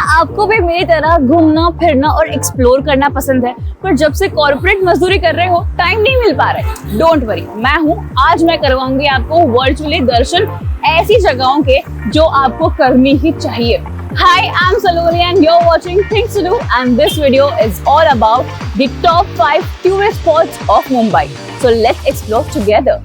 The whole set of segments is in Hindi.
आपको भी मेरी तरह घूमना फिरना और एक्सप्लोर करना पसंद है, पर जब से कॉर्पोरेट मजदूरी कर रहे हो टाइम नहीं मिल पा रहा है? डोंट वरी, मैं हूँ। आज मैं करवाऊंगी आपको वर्चुअली दर्शन ऐसी जगहों के जो आपको करनी ही चाहिए। Hi, I'm Saloni and you're watching Things to Do, and this video is all about the top 5 tourist spots of Mumbai. So let's explore together.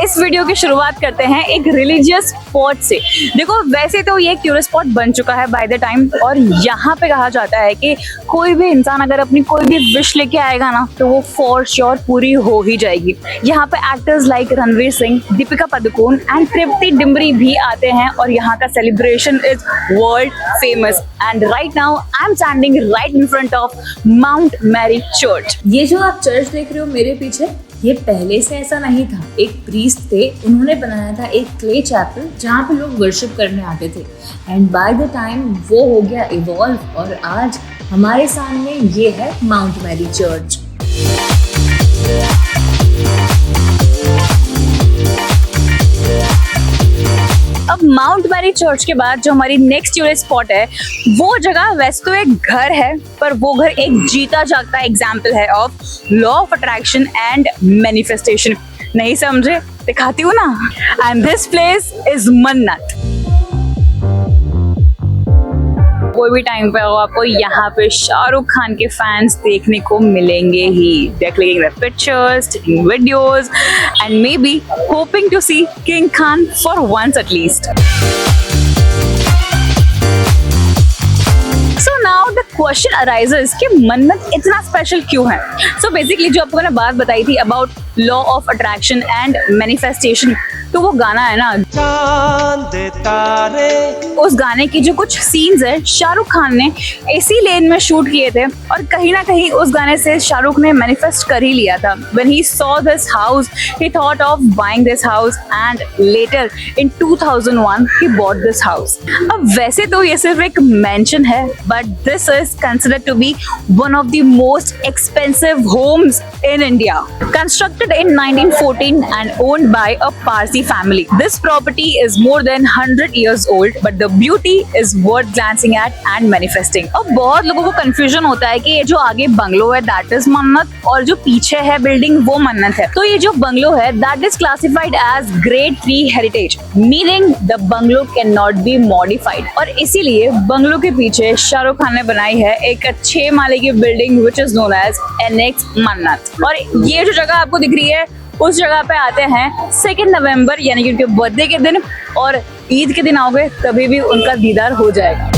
इस वीडियो की शुरुआत करते हैं एक रिलीजियस स्पॉट से। देखो, वैसे तो ये एक टूरिस्ट स्पॉट बन चुका है बाय द टाइम, और यहाँ पे कहा जाता है कि कोई भी इंसान अगर अपनी कोई भी विश लेके आएगा ना तो वो फॉर श्योर पूरी हो ही जाएगी। यहाँ पे actors like Ranveer Singh, Deepika Padukone and Tripti Dimri भी आते हैं, और यहाँ का celebration is world famous. And right now I am standing right in front of Mount Mary Church. ये जो आप चर्च देख रहे हो मेरे पीछे, ये पहले से ऐसा नहीं था। एक प्रीस्ट थे, उन्होंने बनाया था एक क्ले चैपल जहाँ पे लोग वर्शिप करने आते थे, एंड बाय द टाइम वो हो गया इवॉल्व, और आज हमारे सामने ये है माउंट मैरी चर्च। अब माउंट मैरी चर्च के बाद जो हमारी नेक्स्ट टूरिस्ट स्पॉट है, वो जगह वैसे तो एक घर है, पर वो घर एक जीता जागता एग्जाम्पल है of law of attraction and manifestation. नहीं समझे? दिखाती हूँ ना। एंड दिस प्लेस इज मन्नत। कोई भी टाइम पे हो आपको यहाँ पे शाहरुख खान के फैंस देखने को मिलेंगे ही। They're clicking their pictures, taking videos, and maybe hoping to see King Khan for once at least. So now the question arises कि मन्नत इतना स्पेशल क्यों है? So basically जो आपको मैंने बात बताई थी about law of attraction and manifestation, तो वो गाना है ना, उस गाने की जो कुछ सीन्स है शाहरुख खान ने इसी लेन में शूट किए थे, और कहीं ना कहीं उस गाने से शाहरुख ने मैनिफेस्ट कर ही लिया था। When he saw this house, he thought of buying this house, and later in 2001 he bought this house. अब वैसे तो ये सिर्फ एक मेंशन है, but this is considered to be one of the most expensive homes in India. Constructed in 1914 and owned by a Parsi family. This property is more than 100 years old, but the beauty is worth glancing at and manifesting. अब बहुत लोगों को confusion होता है कि ये जो आगे बंगलो है that is मन्नत, और जो पीछे है बिल्डिंग वो मन्नत है। तो ये जो बंगलो है that is classified as Grade 3 heritage, meaning the bungalow cannot be modified. और इसीलिए बंगलो के पीछे शाहरुख खान ने बनाई है एक 6 माले की building which is known as NX मन्नत। और ये जो जगह आपको दिख रही है, उस जगह पे आते हैं 2 नवंबर यानी कि उनके बर्थडे के दिन, और ईद के दिन आओगे तभी भी उनका दीदार हो जाएगा।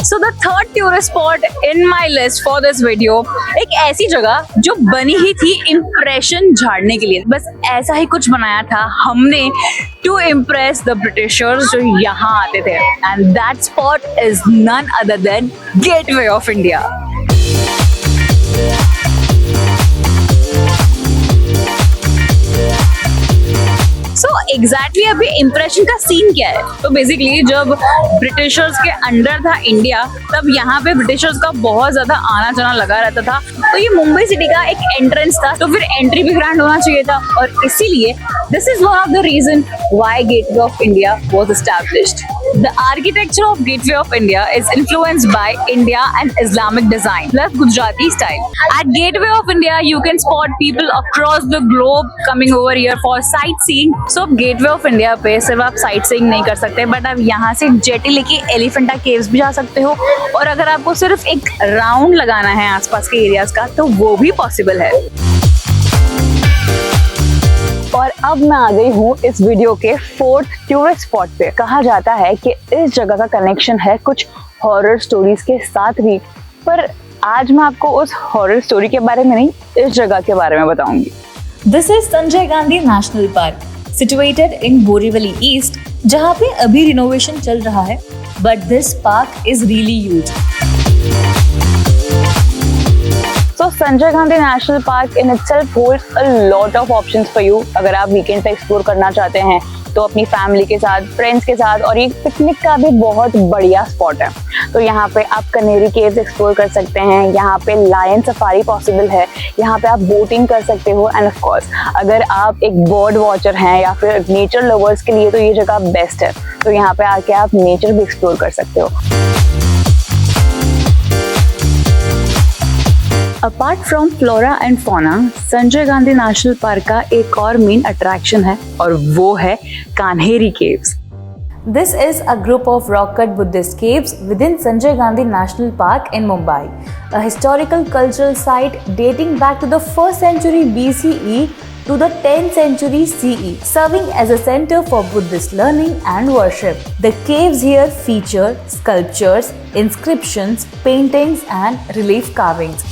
So the third tourist spot in my list for this video, एक ऐसी जगह जो बनी ही थी इम्प्रेशन झाड़ने के लिए। बस ऐसा ही कुछ बनाया था हमने to impress the Britishers जो यहाँ आते थे, and that spot is none other than Gateway of India. So exactly अभी इम्प्रेशन का सीन क्या है? तो बेसिकली जब ब्रिटिशर्स के अंडर था इंडिया, तब यहाँ पे ब्रिटिशर्स का बहुत ज्यादा आना जाना लगा रहता था। तो ये मुंबई सिटी का एक एंट्रेंस था, तो फिर एंट्री भी ग्रैंड होना चाहिए था, और इसीलिए this is one of the reason why gateway of India was established. The architecture of Gateway of India is influenced by India and Islamic design plus Gujarati style. At Gateway of India, you can spot people across the globe coming over here for sightseeing. So Gateway of India पे सिर्फ आप sightseeing नहीं कर सकते, बट आप यहाँ से जेटी लेके एलिफेंटा केव्स भी जा सकते हो, और अगर आपको सिर्फ एक राउंड लगाना है आसपास के एरियाज का तो वो भी पॉसिबल है। और अब मैं आ गई हूँ इस वीडियो के 4th टूरिस्ट स्पॉट पे। कहा जाता है कि इस जगह का कनेक्शन है कुछ हॉरर स्टोरीज के साथ भी, पर आज मैं आपको उस हॉरर स्टोरी के बारे में नहीं, इस जगह के बारे में बताऊंगी। This is Sanjay Gandhi National Park, situated in Borivali East, जहाँ पे अभी रिनोवेशन चल रहा है, but this park is really huge. So Sanjay Gandhi National Park in itself holds a lot of options for you. अगर आप वीकेंड पे एक्सप्लोर करना चाहते हैं सकते हो अपनी फैमिली के साथ, फ्रेंड्स के साथ, और ये पिकनिक का भी बहुत बढ़िया स्पॉट है। तो यहाँ पे आप कनेरी केव्स एक्सप्लोर कर सकते हैं, यहाँ पे लायन सफारी पॉसिबल है, यहाँ पे आप बोटिंग कर सकते हो, एंड ऑफ कोर्स अगर आप एक बर्ड वॉचर हैं या फिर नेचर लवर्स के लिए तो ये जगह बेस्ट है। तो यहाँ पे आके आप नेचर भी एक्सप्लोर कर सकते हो। Apart from flora and fauna, Sanjay Gandhi national park का एक और मेन अट्रैक्शन है और वो है Kanheri caves. This is a group of rock-cut Buddhist caves within Sanjay Gandhi National Park in Mumbai, a historical cultural site dating back to the 1st century BCE to the 10th century CE, serving as a center for Buddhist learning and worship. The caves here feature sculptures, inscriptions, paintings, and relief carvings.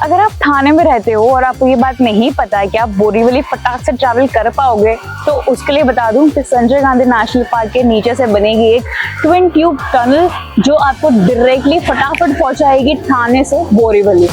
अगर आप थाने में रहते हो और आपको ये बात नहीं पता है कि आप बोरीवली फटाक से ट्रैवल कर पाओगे, तो उसके लिए बता दूं कि संजय गांधी नेशनल पार्क के नीचे से बनेगी एक ट्विन ट्यूब टनल जो आपको डायरेक्टली फटाफट पहुंचाएगी थाने से Borivali.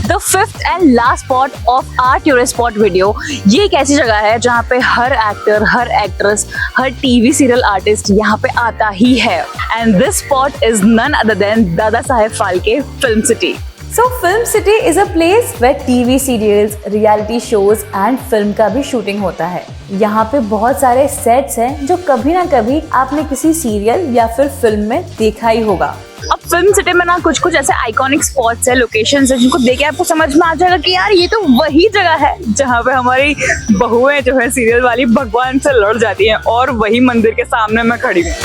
The fifth and last spot of our tourist spot video, ये एक ऐसी जगह है जहाँ पे हर एक्टर, हर एक्ट्रेस, हर टीवी सीरियल आर्टिस्ट यहाँ पे आता ही है। And this spot is none other than Dada Saheb Phalke film city. So Film City is a place where TV serials, reality shows and film का भी शूटिंग होता है। यहाँ पे बहुत सारे सेट्स हैं जो कभी ना कभी आपने किसी सीरियल या फिर फिल्म में देखा ही होगा। अब फिल्म सिटी में ना कुछ कुछ ऐसे आइकॉनिक स्पॉट्स है, लोकेशंस है जिनको देख के आपको समझ में आ जाएगा कि यार ये तो वही जगह है जहाँ पे हमारी बहुएं जो है सीरियल वाली भगवान से लड़ जाती हैं, और वही मंदिर के सामने मैं खड़ी हूँ।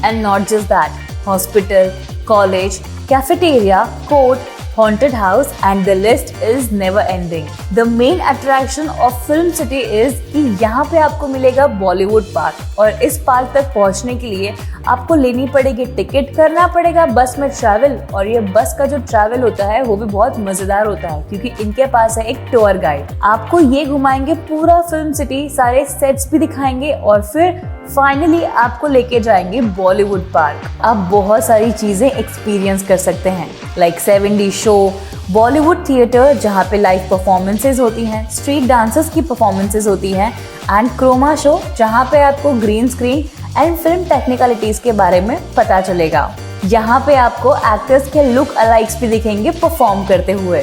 And not just that, hospital, college, cafeteria, court, haunted house and the list is never ending. The main attraction of Film City is कि यहाँ पे आपको मिलेगा बॉलीवुड पार्क, और इस पार्क तक पहुँचने के लिए आपको लेनी पड़ेगी टिकट, करना पड़ेगा बस में ट्रैवल, और ये बस का जो ट्रैवल होता है वो भी बहुत मजेदार होता है क्योंकि इनके पास है एक टूर गाइड। आपको ये घुमाएंगे पूरा फिल्म सिटी, सारे सेट्स भी दिखाएंगे और फिर फाइनली आपको लेके जाएंगे बॉलीवुड पार्क। आप बहुत सारी चीजें एक्सपीरियंस कर सकते हैं, like 7D show, Bollywood theatre जहाँ पे लाइव परफॉर्मेंसेज होती हैं, स्ट्रीट डांसर्स की परफॉर्मेंसेज होती हैं, एंड क्रोमा शो जहाँ पे आपको green screen and film technicalities के बारे में पता चलेगा। यहाँ पे आपको एक्टर्स के लुक अलाइक्स भी दिखेंगे परफॉर्म करते हुए।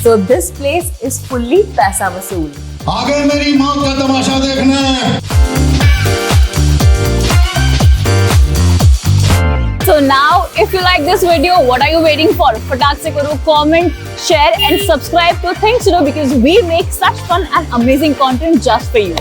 So this place is fully पैसा वसूल। आगे मेरी मौत का तमाशा देखना। So now, if you like this video, what are you waiting for? फटाक से करो comment, share and subscribe to Things to Do because we make such fun and amazing content just for you.